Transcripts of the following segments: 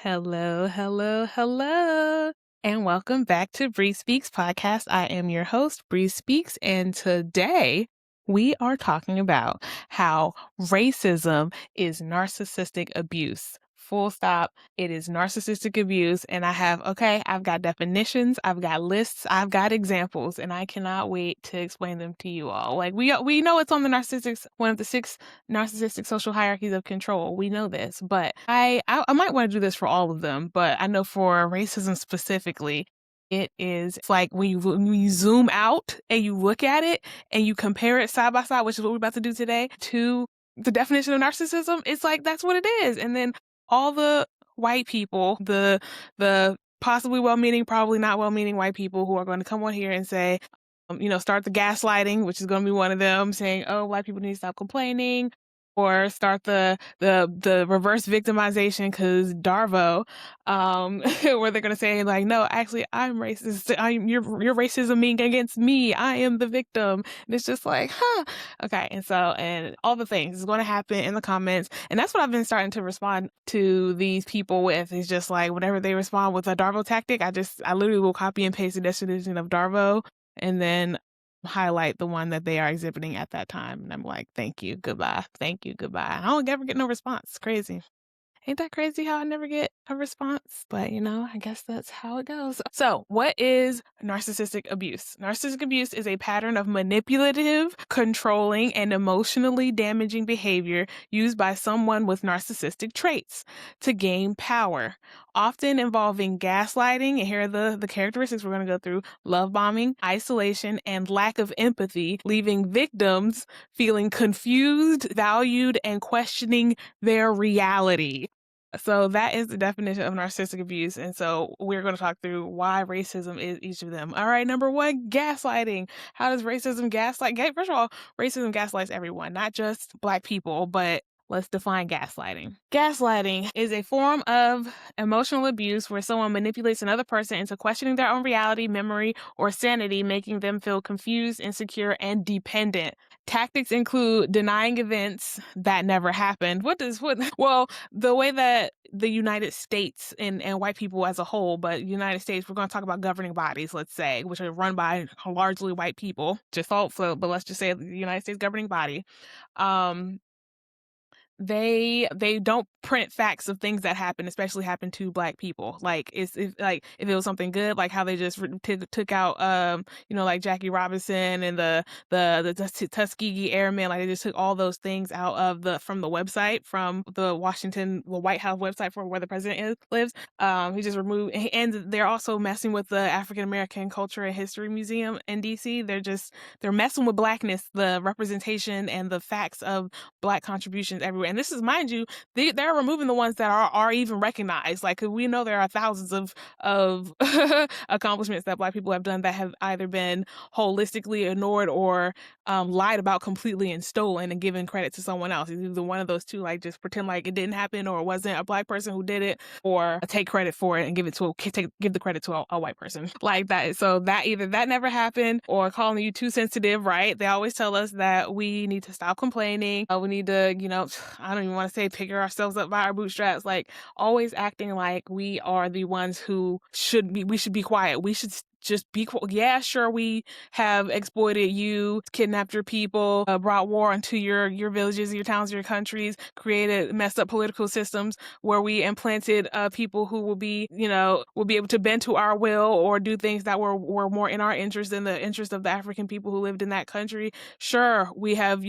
Hello, hello, hello, and welcome back to Bri Speaks podcast. I am your host, Bri Speaks, and today we are talking about how racism is narcissistic abuse. Full stop. It is narcissistic abuse, and I've got definitions, I've got lists, I've got examples, and I cannot wait to explain them to you all. Like we know it's on the one of the six narcissistic social hierarchies of control. We know this, but I might want to do this for all of them, but I know for racism specifically, it's like when you zoom out and you look at it and you compare it side by side, which is what we're about to do today, to the definition of narcissism, it's like that's what it is. And then all the white people, the possibly well-meaning, probably not well-meaning white people who are going to come on here and say, start the gaslighting, which is going to be one of them, saying, "Oh, white people need to stop complaining," or start the reverse victimization because Darvo, where they're going to say like, "No, actually, I'm racist. Your racism being against me. I am the victim." And it's just like, huh, okay. And all the things is going to happen in the comments, and that's what I've been starting to respond to these people with. Is just like whenever they respond with a Darvo tactic, I literally will copy and paste the definition of Darvo and then highlight the one that they are exhibiting at that time. And I'm like, thank you, goodbye. Thank you, goodbye. I don't ever get no response. It's crazy. Ain't that crazy how I never get a response? But, I guess that's how it goes. So, what is narcissistic abuse? Narcissistic abuse is a pattern of manipulative, controlling, and emotionally damaging behavior used by someone with narcissistic traits to gain power, often involving gaslighting. And here are the characteristics we're going to go through: love bombing, isolation, and lack of empathy, leaving victims feeling confused, valued, and questioning their reality. So that is the definition of narcissistic abuse. And so we're going to talk through why racism is each of them. All right, number one, gaslighting. How does racism gaslight? First of all, racism gaslights everyone, not just Black people, but let's define gaslighting. Gaslighting is a form of emotional abuse where someone manipulates another person into questioning their own reality, memory, or sanity, making them feel confused, insecure, and dependent. Tactics include denying events that never happened. Well, the way that the United States and white people as a whole, but United States, we're going to talk about governing bodies, let's say, which are run by largely white people, but let's just say the United States governing body. They don't print facts of things that happen, especially happen to Black people. Like if it was something good, like how they just took out like Jackie Robinson and the Tuskegee Airmen, like they just took all those things out of from the website, from the White House website for where the president lives. He just removed, and they're also messing with the African American Culture and History Museum in DC. They're messing with Blackness, the representation and the facts of Black contributions everywhere. And this is, mind you, they're removing the ones that are even recognized. Like, we know there are thousands of accomplishments that Black people have done that have either been holistically ignored or lied about completely and stolen and given credit to someone else. It's either one of those two, like just pretend like it didn't happen or it wasn't a Black person who did it, or take credit for it and give the credit to a white person like that. So that either that never happened, or calling you too sensitive, right? They always tell us that we need to stop complaining. We need to, I don't even want to say pick ourselves up by our bootstraps, like always acting like we are the ones who we should be quiet. We should just be quiet. Yeah, sure, we have exploited you, kidnapped your people, brought war into your villages, your towns, your countries, created messed up political systems where we implanted people who will be able to bend to our will or do things that were more in our interest than the interest of the African people who lived in that country. Sure, we have,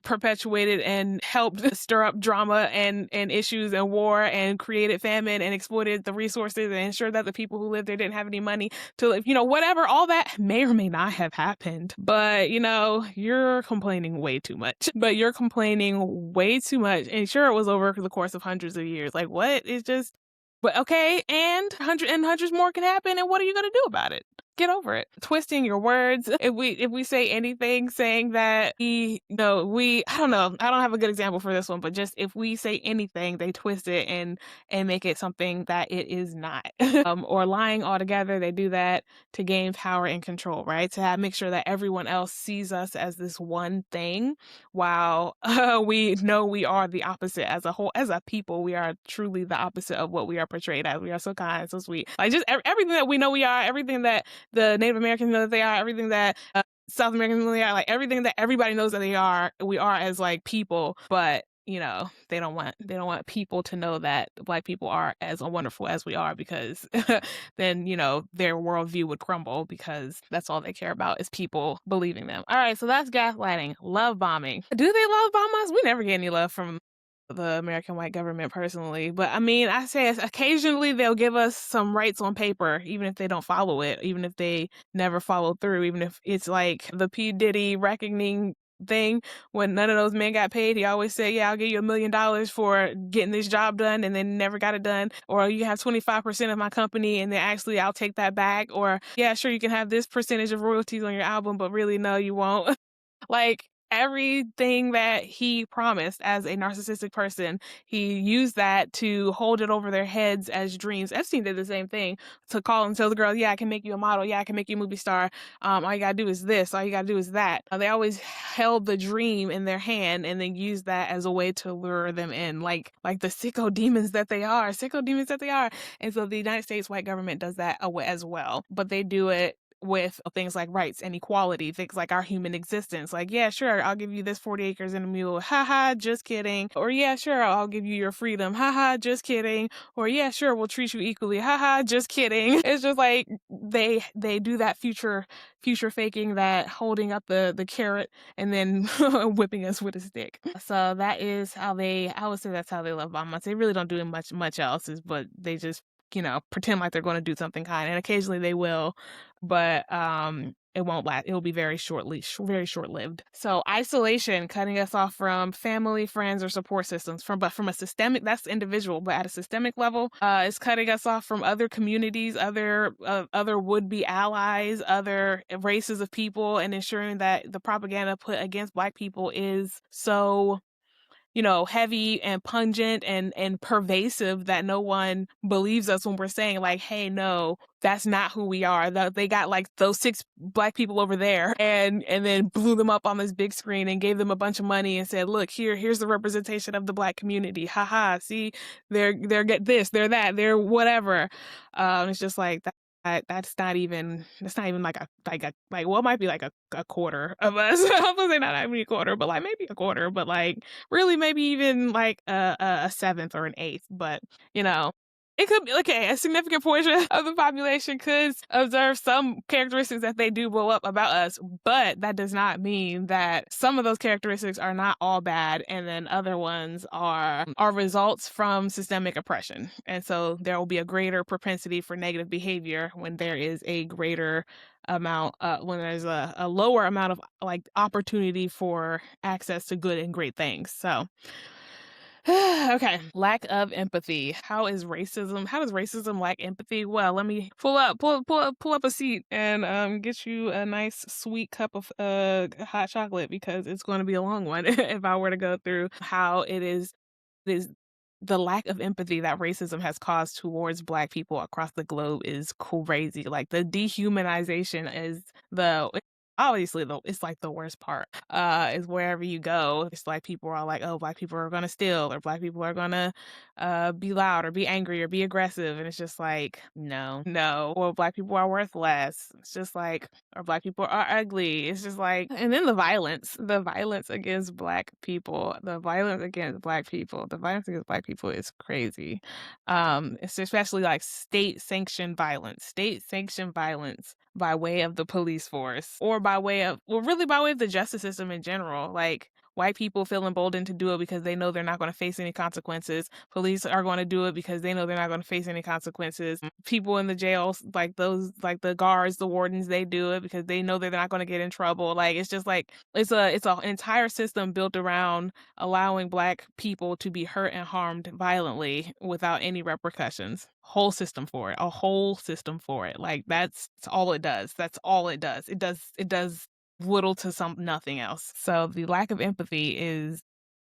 perpetuated and helped stir up drama and issues and war and created famine and exploited the resources and ensured that the people who lived there didn't have any money to live. Whatever, all that may or may not have happened. But, you're complaining way too much. And sure, it was over the course of hundreds of years. Like, what? It's just, but okay, and hundreds more can happen. And what are you going to do about it? get over it. Twisting your words. If we say anything saying that I don't know, I don't have a good example for this one, but just if we say anything, they twist it and make it something that it is not. Or lying altogether, they do that to gain power and control, right? Make sure that everyone else sees us as this one thing, while we know we are the opposite as a whole. As a people, we are truly the opposite of what we are portrayed as. We are so kind, so sweet. Like just everything that we know we are, everything that the Native Americans know that they are, everything that South Americans know they are, like everything that everybody knows that they are, we are as like people. But they don't want people to know that Black people are as wonderful as we are, because then their worldview would crumble, because that's all they care about is people believing them. All right, so that's gaslighting. Love bombing. Do they love bomb us? We never get any love from the American white government personally, but I mean, I say occasionally they'll give us some rights on paper, even if they don't follow it, even if they never follow through, even if it's like the P. Diddy reckoning thing. When none of those men got paid, he always said, yeah, I'll give you $1 million for getting this job done, and then never got it done. Or you have 25% of my company, and then actually I'll take that back. Or yeah, sure, you can have this percentage of royalties on your album, but really no, you won't. Like everything that he promised as a narcissistic person, he used that to hold it over their heads as dreams. Epstein did the same thing, to call and tell the girl, yeah, I can make you a model. Yeah, I can make you a movie star. All you gotta do is this. All you gotta do is that. They always held the dream in their hand and then used that as a way to lure them in, like the sicko demons that they are. And so the United States white government does that as well, but they do it with things like rights and equality, things like our human existence. Like, yeah, sure, I'll give you this 40 acres and a mule. Haha, just kidding. Or yeah, sure, I'll give you your freedom. Haha, just kidding. Or yeah, sure, we'll treat you equally. Haha, just kidding. It's just like they do that future faking, that holding up the carrot and then whipping us with a stick. So that is how I would say that's how they love bomb us. They really don't do much else, but they just pretend like they're going to do something kind, and occasionally they will, but it won't last. It will be very short-lived. So isolation, cutting us off from family, friends, or support systems. From a systemic, that's individual, but at a systemic level, it's cutting us off from other communities, other would-be allies, other races of people, and ensuring that the propaganda put against Black people is so heavy and pungent and pervasive that no one believes us when we're saying like, hey, no, that's not who we are. They got like those 6 Black people over there and then blew them up on this big screen and gave them a bunch of money and said, look, here's the representation of the Black community. Haha, see, they're get this, they're that, they're whatever. It's just like that. That's not even like well, it might be like a quarter of us. I'm gonna say not even a quarter, but like maybe a quarter, but like really maybe even like a seventh or an eighth. But it could be okay. A significant portion of the population could observe some characteristics that they do blow up about us, but that does not mean that some of those characteristics are not all bad, and then other ones are results from systemic oppression. And so there will be a greater propensity for negative behavior when there is a greater amount, when there's a lower amount of like opportunity for access to good and great things. So. Okay. Lack of empathy. How does racism lack empathy? Well, let me pull up a seat and get you a nice sweet cup of hot chocolate, because it's going to be a long one if I were to go through how it is the lack of empathy that racism has caused towards Black people across the globe is crazy. Like the dehumanization is obviously it's like the worst part. Is wherever you go, it's like people are like, oh, Black people are gonna steal, or Black people are gonna be loud or be angry or be aggressive, and it's just like no, or Black people are worthless. It's just like, or Black people are ugly. It's just like, and then the violence against Black people, the violence against Black people is crazy. It's especially like state sanctioned violence by way of the police force, or by way of the justice system in general. Like, White people feel emboldened to do it because they know they're not going to face any consequences. Police are going to do it because they know they're not going to face any consequences. People in the jails, like those, like the guards, the wardens, they do it because they know they're not going to get in trouble. Like, it's just like, it's an entire system built around allowing Black people to be hurt and harmed violently without any repercussions. Whole system for it. A whole system for it. Like, that's all it does. That's all it does. It does little to nothing else. So the lack of empathy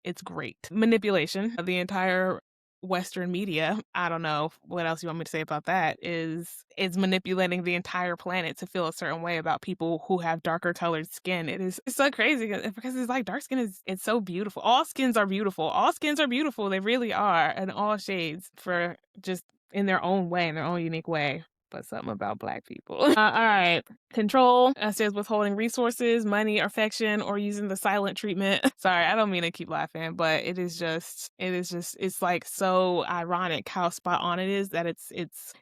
it's great. Manipulation of the entire Western media, I don't know what else you want me to say about that, is manipulating the entire planet to feel a certain way about people who have darker colored skin. It's so crazy because it's like dark skin it's so beautiful. All skins are beautiful. All skins are beautiful. They really are, and all shades for just in their own way, in their own unique way. But something about Black people. All right. Control says withholding resources, money, affection, or using the silent treatment. Sorry, I don't mean to keep laughing, but it's like so ironic how spot on it is that it's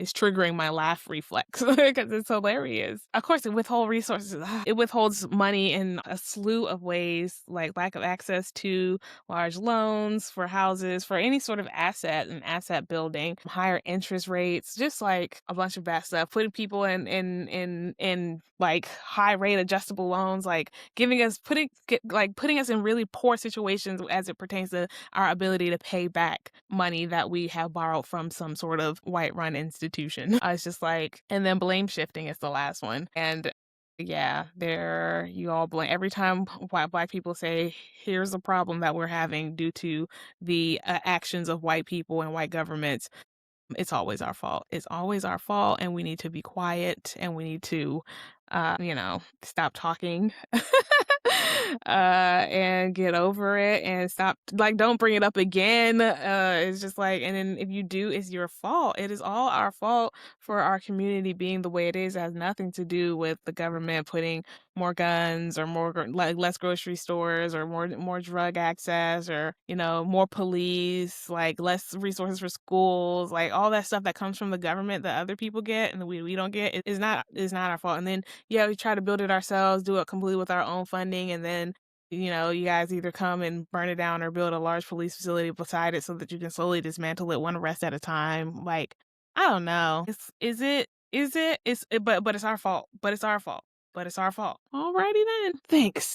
triggering my laugh reflex because it's hilarious. Of course, it withholds resources. It withholds money in a slew of ways, like lack of access to large loans for houses, for any sort of asset and asset building, higher interest rates, just like a bunch of bad stuff, putting people in like high rate adjustable loans, like putting us in really poor situations as it pertains to our ability to pay back money that we have borrowed from some sort of white run institution. It's just like, and then blame shifting is the last one. And yeah, you all blame every time Black people say, here's a problem that we're having due to the actions of white people and white governments. It's always our fault. It's always our fault, and we need to be quiet, and we need to, stop talking, and get over it, and stop. Like, don't bring it up again. It's just like, and then if you do, it's your fault. It is all our fault for our community being the way it is. It has nothing to do with the government putting more guns or less grocery stores or more drug access or more police, like less resources for schools, like all that stuff that comes from the government that other people get and we don't get is not our fault. And then we try to build it ourselves, do it completely with our own funding, and then you guys either come and burn it down or build a large police facility beside it so that you can slowly dismantle it one arrest at a time. Like, I don't know. But it's our fault. But it's our fault. Alrighty then. Thanks.